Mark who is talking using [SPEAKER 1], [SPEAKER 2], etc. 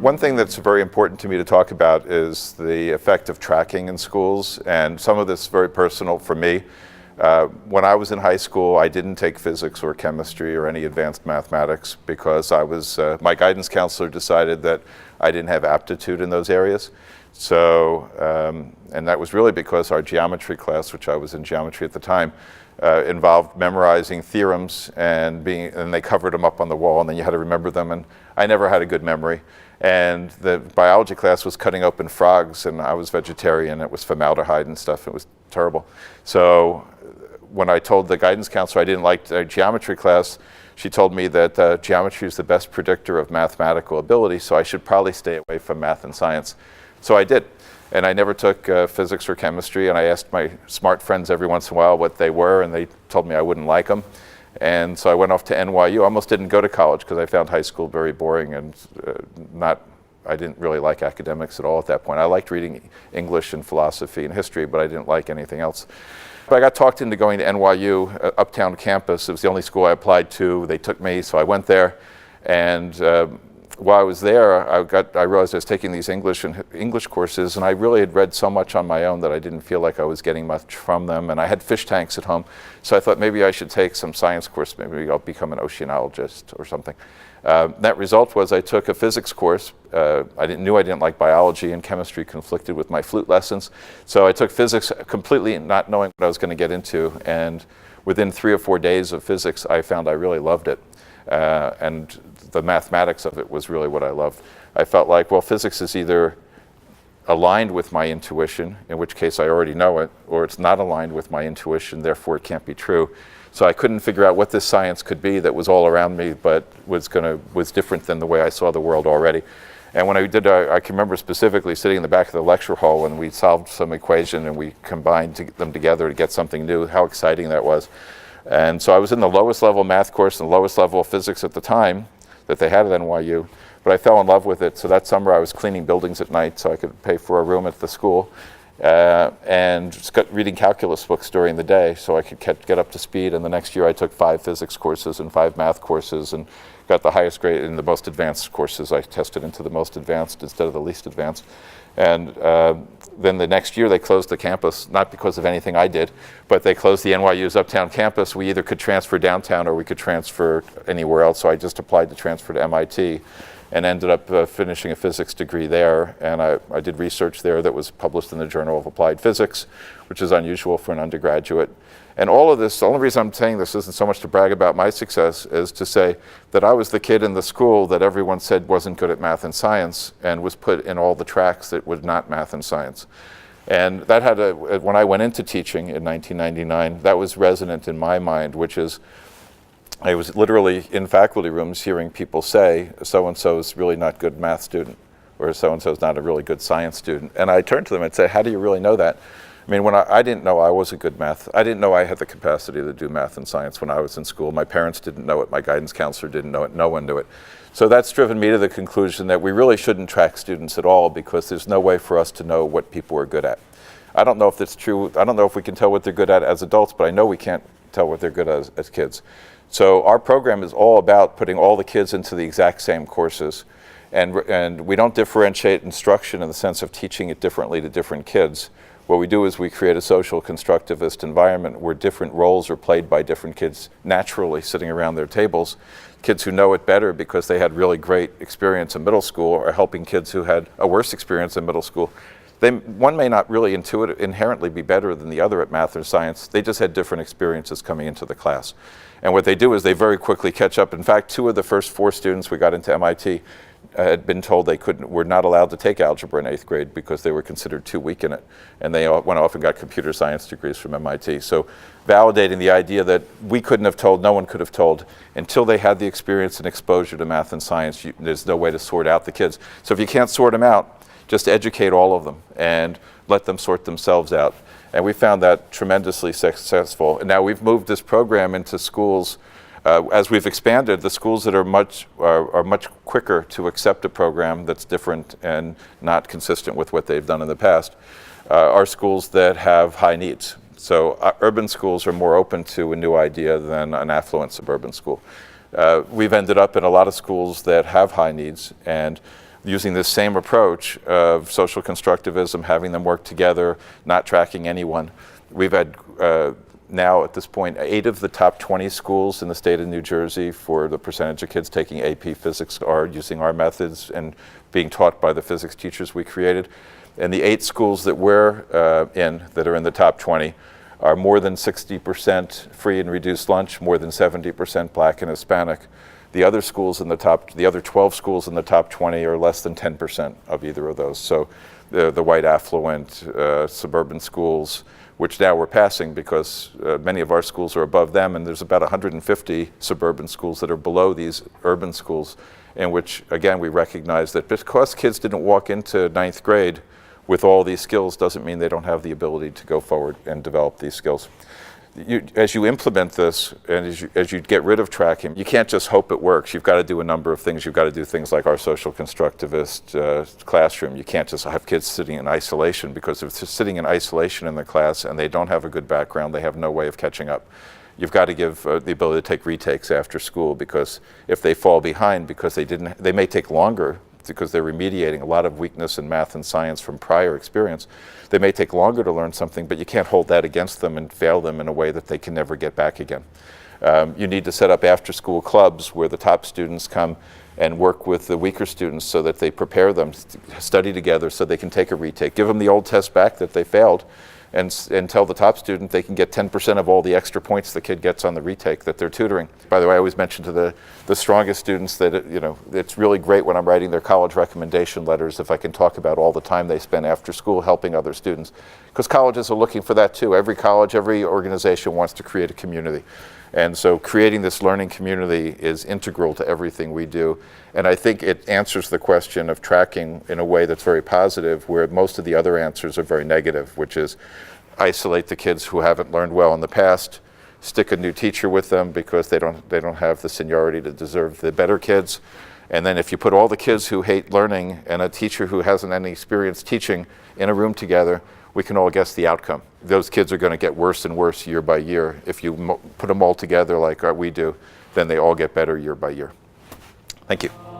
[SPEAKER 1] One thing that's very important to me to talk about is the effect of tracking in schools, and some of this is very personal for me. When I was in high school, I didn't take physics or chemistry or any advanced mathematics because my guidance counselor decided that I didn't have aptitude in those areas. So, and that was really because our geometry class, which I was in geometry at the time, involved memorizing theorems and they covered them up on the wall, and then you had to remember them, and I never had a good memory. And the biology class was cutting open frogs, and I was vegetarian. It was formaldehyde and stuff. It was terrible. So when I told the guidance counselor I didn't like the geometry class, she told me that geometry is the best predictor of mathematical ability, so I should probably stay away from math and science. So I did. And I never took physics or chemistry, and I asked my smart friends every once in a while what they were, and they told me I wouldn't like them. And so I went off to NYU. I almost didn't go to college because I found high school very boring and I didn't really like academics at all at that point. I liked reading English and philosophy and history, but I didn't like anything else. But I got talked into going to NYU, uptown campus. It was the only school I applied to. They took me, so I went there. And while I was there, I realized I was taking these English courses, and I really had read so much on my own that I didn't feel like I was getting much from them. And I had fish tanks at home, so I thought maybe I should take some science course. Maybe I'll become an oceanologist or something. That result was I took a physics course. I knew I didn't like biology, and chemistry conflicted with my flute lessons. So I took physics completely not knowing what I was going to get into. And within 3 or 4 days of physics, I found I really loved it. And the mathematics of it was really what I loved. I felt like, well, physics is either aligned with my intuition, in which case I already know it, or it's not aligned with my intuition, therefore it can't be true. So I couldn't figure out what this science could be that was all around me, but was different than the way I saw the world already. And when I did, I can remember specifically sitting in the back of the lecture hall when we solved some equation and we combined them together to get something new, how exciting that was. And so I was in the lowest level math course and the lowest level of physics at the time that they had at NYU, but I fell in love with it. So that summer I was cleaning buildings at night so I could pay for a room at the school, and just reading calculus books during the day so I could get up to speed. And the next year I took 5 physics courses and 5 math courses and got the highest grade in the most advanced courses. I tested into the most advanced instead of the least advanced. And then the next year they closed the campus, not because of anything I did, but they closed the NYU's uptown campus. We either could transfer downtown or we could transfer anywhere else. So I just applied to transfer to MIT and ended up finishing a physics degree there. And I did research there that was published in the Journal of Applied Physics, which is unusual for an undergraduate. And all of this, the only reason I'm saying this isn't so much to brag about my success as to say that I was the kid in the school that everyone said wasn't good at math and science and was put in all the tracks that was not math and science. And that had when I went into teaching in 1999, that was resonant in my mind, which is I was literally in faculty rooms hearing people say, so-and-so is really not a good math student, or so-and-so is not a really good science student. And I turned to them and said, how do you really know that? I mean, when I didn't know I was a good math. I didn't know I had the capacity to do math and science when I was in school. My parents didn't know it. My guidance counselor didn't know it. No one knew it. So that's driven me to the conclusion that we really shouldn't track students at all because there's no way for us to know what people are good at. I don't know if that's true. I don't know if we can tell what they're good at as adults, but I know we can't tell what they're good at as kids. So our program is all about putting all the kids into the exact same courses. And we don't differentiate instruction in the sense of teaching it differently to different kids. What we do is we create a social constructivist environment where different roles are played by different kids naturally sitting around their tables. Kids who know it better because they had really great experience in middle school are helping kids who had a worse experience in middle school. One may not really inherently be better than the other at math or science. They just had different experiences coming into the class. And what they do is they very quickly catch up. In fact, 2 of the first 4 students we got into MIT had been told they were not allowed to take algebra in 8th grade because they were considered too weak in it. And they went off and got computer science degrees from MIT. So validating the idea that we couldn't have told, no one could have told, until they had the experience and exposure to math and science, there's no way to sort out the kids. So if you can't sort them out, just educate all of them and let them sort themselves out. And we found that tremendously successful. And now we've moved this program into schools. As we've expanded, the schools that are much quicker to accept a program that's different and not consistent with what they've done in the past are schools that have high needs. So urban schools are more open to a new idea than an affluent suburban school. We've ended up in a lot of schools that have high needs, and using this same approach of social constructivism, having them work together, not tracking anyone. We've had now at this point 8 of the top 20 schools in the state of New Jersey for the percentage of kids taking AP Physics are using our methods and being taught by the physics teachers we created. And the 8 schools that we're that are in the top 20 are more than 60% free and reduced lunch, more than 70% Black and Hispanic. The other schools in the other 12 schools in the top 20 are less than 10% of either of those. So the white affluent suburban schools, which now we're passing because many of our schools are above them, and there's about 150 suburban schools that are below these urban schools, in which, again, we recognize that because kids didn't walk into 9th grade with all these skills doesn't mean they don't have the ability to go forward and develop these skills. As you implement this and as you get rid of tracking, you can't just hope it works. You've got to do a number of things. You've got to do things like our social constructivist classroom. You can't just have kids sitting in isolation, because if they're sitting in isolation in the class and they don't have a good background, they have no way of catching up. You've got to give the ability to take retakes after school, because if they fall behind because they may take longer because they're remediating a lot of weakness in math and science from prior experience. They may take longer to learn something, but you can't hold that against them and fail them in a way that they can never get back again. You need to set up after-school clubs where the top students come and work with the weaker students so that they prepare them to study together so they can take a retake. Give them the old test back that they failed, and tell the top student they can get 10% of all the extra points the kid gets on the retake that they're tutoring. By the way, I always mention to the strongest students that it's really great when I'm writing their college recommendation letters if I can talk about all the time they spend after school helping other students, because colleges are looking for that too. Every college, every organization wants to create a community. And so creating this learning community is integral to everything we do. And I think it answers the question of tracking in a way that's very positive, where most of the other answers are very negative, which is isolate the kids who haven't learned well in the past, stick a new teacher with them because they don't have the seniority to deserve the better kids. And then if you put all the kids who hate learning and a teacher who hasn't any experience teaching in a room together, we can all guess the outcome. Those kids are going to get worse and worse year by year. If you put them all together like we do, then they all get better year by year. Thank you.